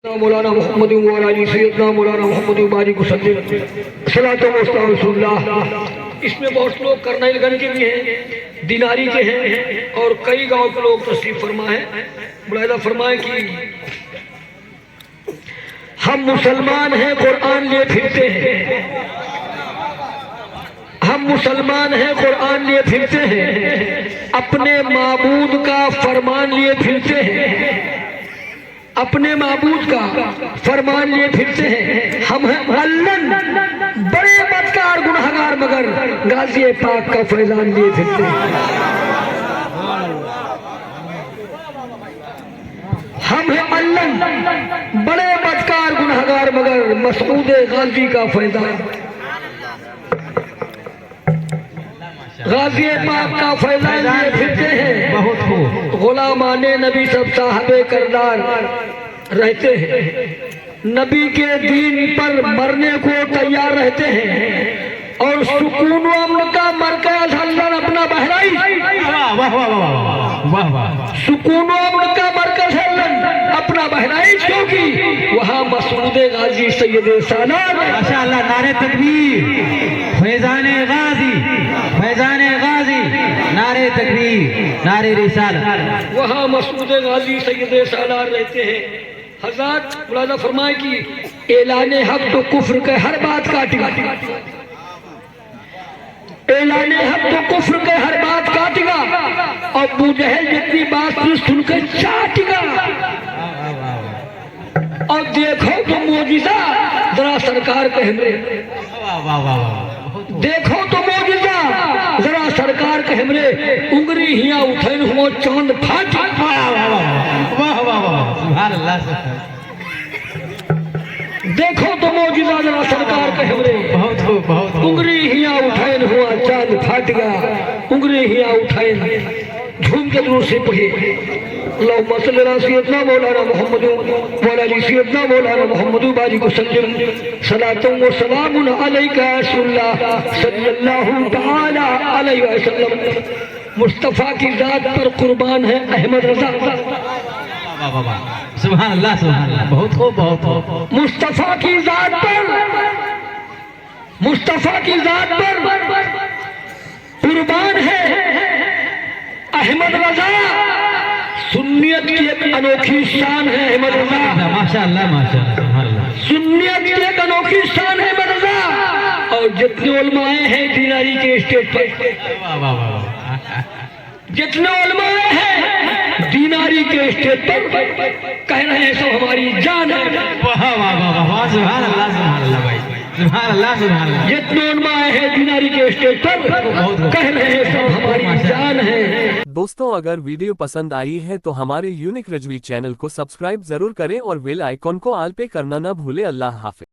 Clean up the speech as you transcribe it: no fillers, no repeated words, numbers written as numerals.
مولانا محمد والی سیدنا مولانا محمد باری کو سلم صلاۃ و سلام رسول اللہ۔ اس میں بہت لوگ کرنیل گنج کے بھی ہیں، دیناری کے ہیں، اور کئی گاؤں کے لوگ تشریف فرما ہیں۔ ملاحظہ فرمائیں کہ ہم مسلمان ہیں، قرآن لیے پھرتے ہیں، ہم مسلمان ہیں، قرآن لیے پھرتے ہیں، اپنے معبود کا فرمان لیے پھرتے ہیں، اپنے معبود کا فرمان لیے پھرتے ہیں۔ ہم ہیں علن بڑے بدکار گناہگار مگر غازی پاک کا فیضان لیے پھرتے ہیں۔ ہم ہیں علن بڑے بدکار گناہگار مگر مسعود غازی کا فیضان، غازی پاک کا فیضان لیے پھرتے ہیں۔ بہت خوب، غلامان نبی سب صاحب کردار رہتے ہیں، نبی کے دین پر مرنے کو تیار رہتے ہیں، اور سکون و امن کا مرکز حلن اپنا بہرائش، سکون و امن کا مرکز حلن اپنا بہرائش، کیونکہ وہاں مسعود غازی سید سالار، ماشاءاللہ، نعرہ تکبیر، فیضان غازی، فیضان غازی، نعرہ تکبیر، نعرہ رسالت، وہاں مسعود غازی سید سالار رہتے ہیں۔ حضرات ملاحظہ فرمائے کہ اعلان حق تو کفر کے ہر بات کاٹے گا، اعلان حق تو کفر کے ہر بات کاٹے گا، اور ابو جہل جتنی بات سن کے چاٹے گا۔ اور دیکھو تو معجزہ ذرا سرکار کے ہمرے، دیکھو تو معجزہ ذرا سرکار کے ہمرے، انگری ہیاں اٹھین ہو چاند پھاٹ، سبحان اللہ، دیکھو تو معجزہ ذرا سرکار کے ہمرے، بہت خوب، بہت خوب، انگری ہیاں اٹھین ہوا چاند پھاٹ گیا، انگری ہیاں اٹھین، جھوم کے درود سے پڑھے اللہم صلی اللہ سیدنا مولانا محمد والی سیدنا مولانا محمد باری کو سلم صلاۃ و سلام علیکہ رسول اللہ صلی اللہ تعالی علیہ وسلم۔ مصطفیٰ کی ذات پر قربان ہے احمد رضا، سبحان اللہ، سبحان اللہ، بہت خوب، بہت خوب، مصطفیٰ کی ذات پر، مصطفیٰ کی ذات پر قربان ہے احمد رضا۔ سنیت کی ایک انوکھی شان ہے احمد رضا، ماشاءاللہ، ماشاءاللہ، سبحان اللہ، سنیت کی ایک انوکھی شان ہے احمد رضا۔ اور جتنے علماء ہیں دیناری کے اسٹیج پر، جتنے علماء ہیں دیناری کے اسٹیج پر کہہ رہے ہیں سب ہماری جان ہے، سبحان اللہ، سبحان اللہ بھائی، سبحان اللہ، سبحان اللہ، جتنے علماء ہیں دیناری کے اسٹیج پر کہہ رہے ہیں سب ہماری جان ہے۔ دوستوں، اگر ویڈیو پسند آئی ہے تو ہمارے یونک رجوی چینل کو سبسکرائب ضرور کریں اور بیل آئیکن کو آل پہ کرنا نہ بھولے۔ اللہ حافظ۔